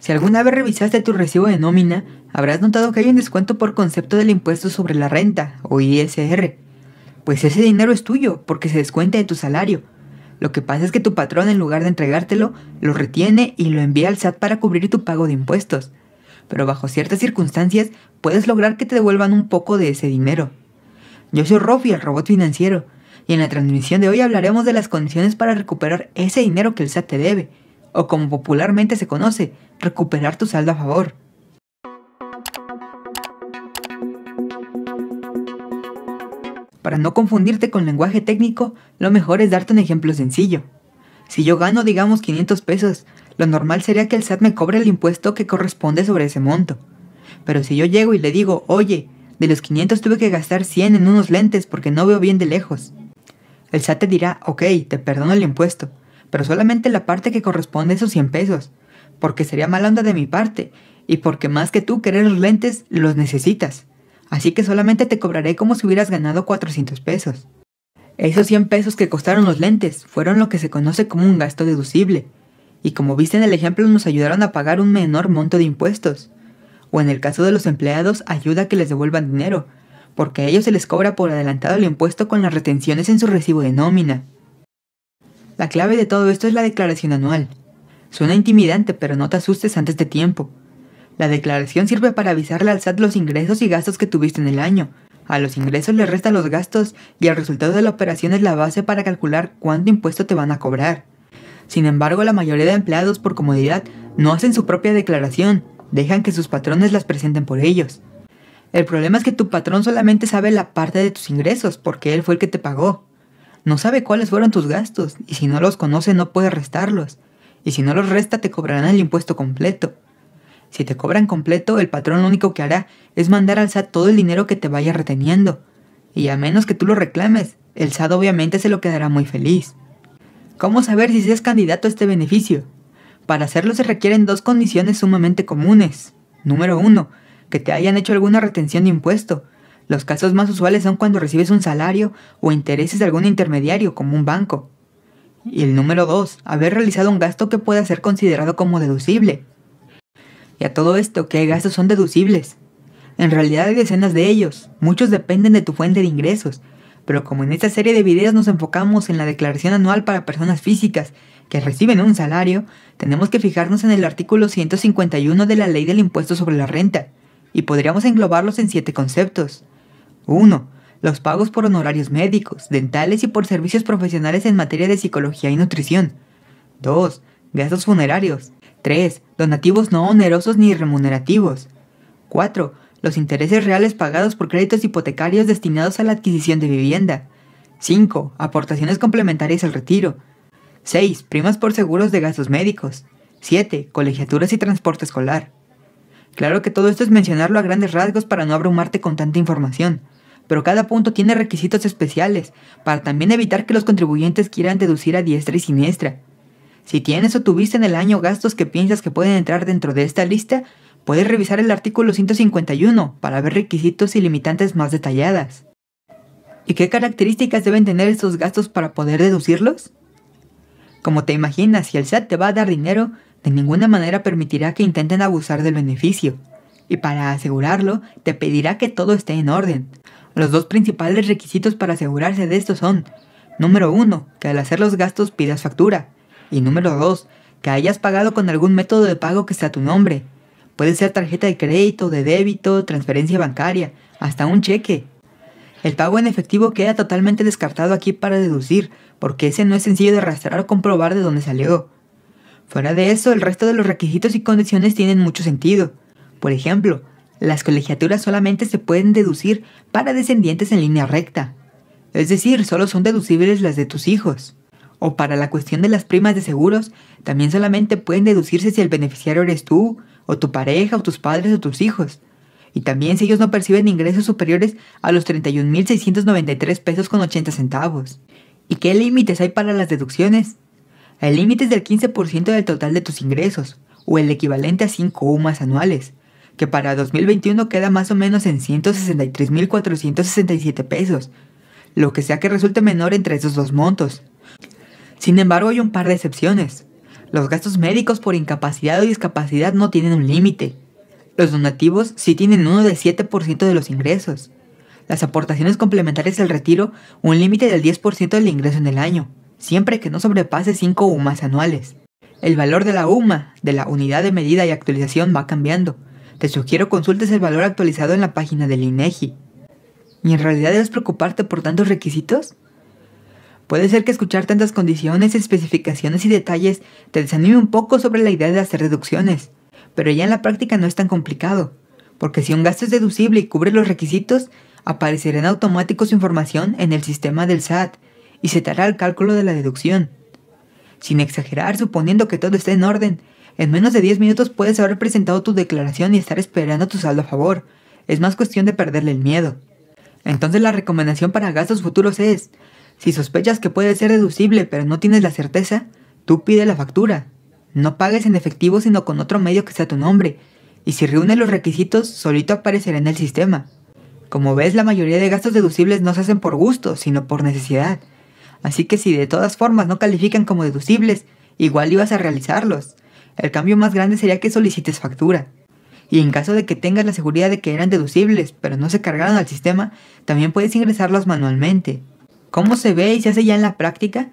Si alguna vez revisaste tu recibo de nómina, habrás notado que hay un descuento por concepto del impuesto sobre la renta, o ISR. Pues ese dinero es tuyo, porque se descuenta de tu salario. Lo que pasa es que tu patrón, en lugar de entregártelo, lo retiene y lo envía al SAT para cubrir tu pago de impuestos. Pero bajo ciertas circunstancias, puedes lograr que te devuelvan un poco de ese dinero. Yo soy Rofi, el robot financiero, y en la transmisión de hoy hablaremos de las condiciones para recuperar ese dinero que el SAT te debe, o como popularmente se conoce, recuperar tu saldo a favor. Para no confundirte con lenguaje técnico, lo mejor es darte un ejemplo sencillo. Si yo gano, digamos, 500 pesos, lo normal sería que el SAT me cobre el impuesto que corresponde sobre ese monto. Pero si yo llego y le digo, oye, de los 500 tuve que gastar 100 en unos lentes porque no veo bien de lejos, el SAT te dirá, ok, te perdono el impuesto, pero solamente la parte que corresponde a esos 100 pesos, porque sería mala onda de mi parte, y porque más que tú querer los lentes, los necesitas. Así que solamente te cobraré como si hubieras ganado 400 pesos. Esos 100 pesos que costaron los lentes fueron lo que se conoce como un gasto deducible, y como viste en el ejemplo nos ayudaron a pagar un menor monto de impuestos. O en el caso de los empleados, ayuda a que les devuelvan dinero, porque a ellos se les cobra por adelantado el impuesto con las retenciones en su recibo de nómina. La clave de todo esto es la declaración anual. Suena intimidante, pero no te asustes antes de tiempo. La declaración sirve para avisarle al SAT los ingresos y gastos que tuviste en el año. A los ingresos le restan los gastos y el resultado de la operación es la base para calcular cuánto impuesto te van a cobrar. Sin embargo, la mayoría de empleados, por comodidad, no hacen su propia declaración, dejan que sus patrones las presenten por ellos. El problema es que tu patrón solamente sabe la parte de tus ingresos porque él fue el que te pagó. No sabe cuáles fueron tus gastos y si no los conoce no puede restarlos. Y si no los resta te cobrarán el impuesto completo. Si te cobran completo, el patrón lo único que hará es mandar al SAT todo el dinero que te vaya reteniendo. Y a menos que tú lo reclames, el SAT obviamente se lo quedará muy feliz. ¿Cómo saber si seas candidato a este beneficio? Para hacerlo se requieren dos condiciones sumamente comunes. Número 1, que te hayan hecho alguna retención de impuesto. Los casos más usuales son cuando recibes un salario o intereses de algún intermediario, como un banco. Y el número 2, haber realizado un gasto que pueda ser considerado como deducible. Y a todo esto, ¿qué gastos son deducibles? En realidad hay decenas de ellos, muchos dependen de tu fuente de ingresos, pero como en esta serie de videos nos enfocamos en la declaración anual para personas físicas que reciben un salario, tenemos que fijarnos en el artículo 151 de la Ley del Impuesto sobre la Renta, y podríamos englobarlos en 7 conceptos. 1. Los pagos por honorarios médicos, dentales y por servicios profesionales en materia de psicología y nutrición. 2. Gastos funerarios. 3. Donativos no onerosos ni remunerativos. 4. Los intereses reales pagados por créditos hipotecarios destinados a la adquisición de vivienda. 5. Aportaciones complementarias al retiro. 6. Primas por seguros de gastos médicos. 7. Colegiaturas y transporte escolar. Claro que todo esto es mencionarlo a grandes rasgos para no abrumarte con tanta información, pero cada punto tiene requisitos especiales para también evitar que los contribuyentes quieran deducir a diestra y siniestra. Si tienes o tuviste en el año gastos que piensas que pueden entrar dentro de esta lista, puedes revisar el artículo 151 para ver requisitos y limitantes más detalladas. ¿Y qué características deben tener estos gastos para poder deducirlos? Como te imaginas, si el SAT te va a dar dinero, de ninguna manera permitirá que intenten abusar del beneficio. Y para asegurarlo, te pedirá que todo esté en orden. Los dos principales requisitos para asegurarse de esto son: número 1, que al hacer los gastos pidas factura. Y número 2, que hayas pagado con algún método de pago que sea a tu nombre. Puede ser tarjeta de crédito, de débito, transferencia bancaria, hasta un cheque. El pago en efectivo queda totalmente descartado aquí para deducir, porque ese no es sencillo de rastrear o comprobar de dónde salió. Fuera de eso, el resto de los requisitos y condiciones tienen mucho sentido. Por ejemplo, las colegiaturas solamente se pueden deducir para descendientes en línea recta. Es decir, solo son deducibles las de tus hijos. O para la cuestión de las primas de seguros, también solamente pueden deducirse si el beneficiario eres tú, o tu pareja, o tus padres, o tus hijos. Y también si ellos no perciben ingresos superiores a los 31.693 pesos con 80 centavos. ¿Y qué límites hay para las deducciones? El límite es del 15% del total de tus ingresos, o el equivalente a 5 UMAS anuales, que para 2021 queda más o menos en 163.467 pesos, lo que sea que resulte menor entre esos dos montos. Sin embargo, hay un par de excepciones. Los gastos médicos por incapacidad o discapacidad no tienen un límite. Los donativos sí tienen uno del 7% de los ingresos. Las aportaciones complementarias al retiro, un límite del 10% del ingreso en el año, siempre que no sobrepase 5 UMAs anuales. El valor de la UMA, de la unidad de medida y actualización, va cambiando. Te sugiero consultes el valor actualizado en la página del INEGI. ¿Y en realidad debes preocuparte por tantos requisitos? Puede ser que escuchar tantas condiciones, especificaciones y detalles te desanime un poco sobre la idea de hacer deducciones, pero ya en la práctica no es tan complicado, porque si un gasto es deducible y cubre los requisitos, aparecerá en automático su información en el sistema del SAT y se te hará el cálculo de la deducción. Sin exagerar, suponiendo que todo esté en orden, en menos de 10 minutos puedes haber presentado tu declaración y estar esperando tu saldo a favor. Es más cuestión de perderle el miedo. Entonces la recomendación para gastos futuros es: si sospechas que puede ser deducible pero no tienes la certeza, tú pide la factura. No pagues en efectivo sino con otro medio que sea tu nombre, y si reúne los requisitos, solito aparecerá en el sistema. Como ves, la mayoría de gastos deducibles no se hacen por gusto, sino por necesidad. Así que si de todas formas no califican como deducibles, igual ibas a realizarlos. El cambio más grande sería que solicites factura. Y en caso de que tengas la seguridad de que eran deducibles, pero no se cargaron al sistema, también puedes ingresarlos manualmente. ¿Cómo se ve y se hace ya en la práctica?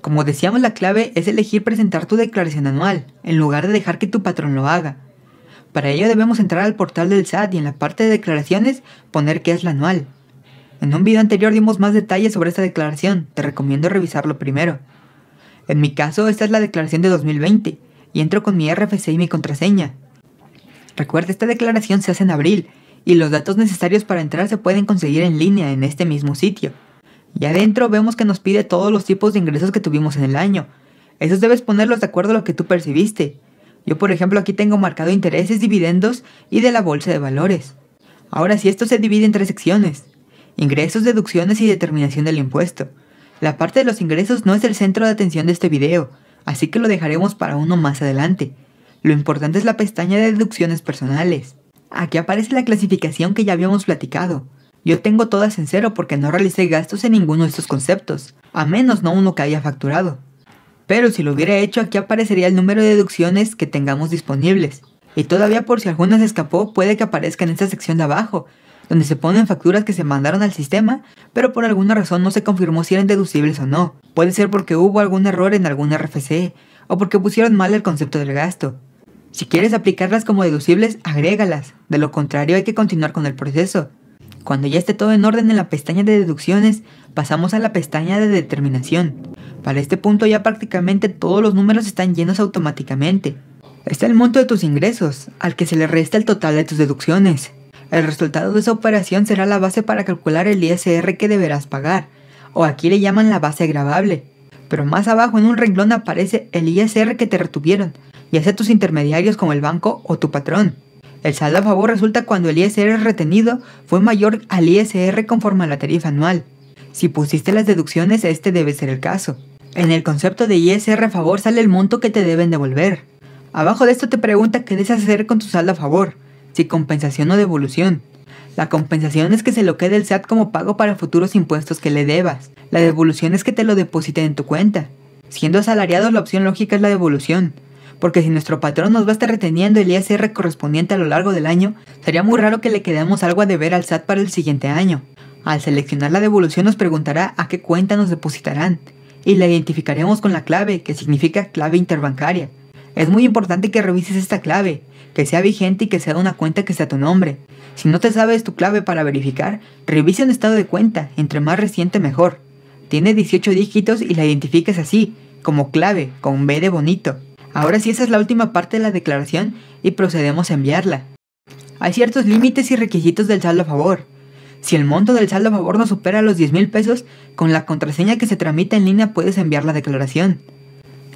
Como decíamos, la clave es elegir presentar tu declaración anual, en lugar de dejar que tu patrón lo haga. Para ello debemos entrar al portal del SAT y en la parte de declaraciones poner qué es la anual. En un video anterior dimos más detalles sobre esta declaración, te recomiendo revisarlo primero. En mi caso, esta es la declaración de 2020, y entro con mi RFC y mi contraseña. Recuerda, esta declaración se hace en abril, y los datos necesarios para entrar se pueden conseguir en línea en este mismo sitio. Y adentro vemos que nos pide todos los tipos de ingresos que tuvimos en el año. Esos debes ponerlos de acuerdo a lo que tú percibiste. Yo, por ejemplo, aquí tengo marcado intereses, dividendos y de la bolsa de valores. Ahora sí, esto se divide en 3 secciones: ingresos, deducciones y determinación del impuesto. La parte de los ingresos no es el centro de atención de este video, así que lo dejaremos para uno más adelante. Lo importante es la pestaña de deducciones personales. Aquí aparece la clasificación que ya habíamos platicado. Yo tengo todas en 0 porque no realicé gastos en ninguno de estos conceptos, a menos no uno que haya facturado. Pero si lo hubiera hecho, aquí aparecería el número de deducciones que tengamos disponibles. Y todavía, por si alguna se escapó, puede que aparezca en esta sección de abajo, donde se ponen facturas que se mandaron al sistema, pero por alguna razón no se confirmó si eran deducibles o no. Puede ser porque hubo algún error en algún RFC, o porque pusieron mal el concepto del gasto. Si quieres aplicarlas como deducibles, agrégalas, de lo contrario hay que continuar con el proceso. Cuando ya esté todo en orden en la pestaña de deducciones, pasamos a la pestaña de determinación. Para este punto ya prácticamente todos los números están llenos automáticamente. Está el monto de tus ingresos, al que se le resta el total de tus deducciones. El resultado de esa operación será la base para calcular el ISR que deberás pagar, o aquí le llaman la base gravable. Pero más abajo en un renglón aparece el ISR que te retuvieron, ya sea tus intermediarios como el banco o tu patrón. El saldo a favor resulta cuando el ISR retenido fue mayor al ISR conforme a la tarifa anual. Si pusiste las deducciones, este debe ser el caso. En el concepto de ISR a favor sale el monto que te deben devolver. Abajo de esto te pregunta qué debes hacer con tu saldo a favor, si compensación o devolución. La compensación es que se lo quede el SAT como pago para futuros impuestos que le debas. La devolución es que te lo depositen en tu cuenta. Siendo asalariados, la opción lógica es la devolución, porque si nuestro patrón nos va a estar reteniendo el ISR correspondiente a lo largo del año, sería muy raro que le quedemos algo a deber al SAT para el siguiente año. Al seleccionar la devolución nos preguntará a qué cuenta nos depositarán, y la identificaremos con la clave, que significa clave interbancaria. Es muy importante que revises esta clave, que sea vigente y que sea de una cuenta que sea tu nombre. Si no te sabes tu clave para verificar, revisa un estado de cuenta, entre más reciente mejor. Tiene 18 dígitos y la identificas así, como clave, con B de bonito. Ahora sí, esa es la última parte de la declaración y procedemos a enviarla. Hay ciertos límites y requisitos del saldo a favor. Si el monto del saldo a favor no supera los 10,000 pesos, con la contraseña que se tramita en línea puedes enviar la declaración.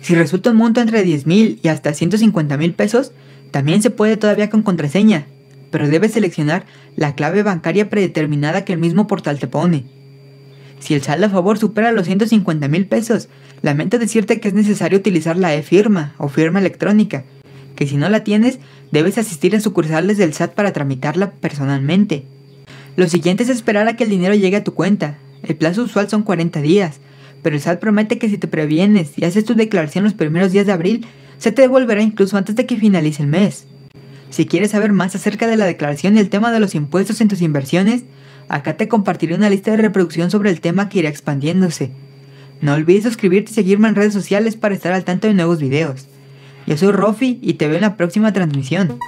Si resulta un monto entre 10,000 y hasta 150,000 pesos, también se puede todavía con contraseña, pero debes seleccionar la clave bancaria predeterminada que el mismo portal te pone. Si el saldo a favor supera los 150,000 pesos, lamento decirte que es necesario utilizar la e-firma o firma electrónica, que si no la tienes, debes asistir a sucursales del SAT para tramitarla personalmente. Lo siguiente es esperar a que el dinero llegue a tu cuenta. El plazo usual son 40 días, pero el SAT promete que si te previenes y haces tu declaración los primeros días de abril, se te devolverá incluso antes de que finalice el mes. Si quieres saber más acerca de la declaración y el tema de los impuestos en tus inversiones, acá te compartiré una lista de reproducción sobre el tema que irá expandiéndose. No olvides suscribirte y seguirme en redes sociales para estar al tanto de nuevos videos. Yo soy Rofi y te veo en la próxima transmisión.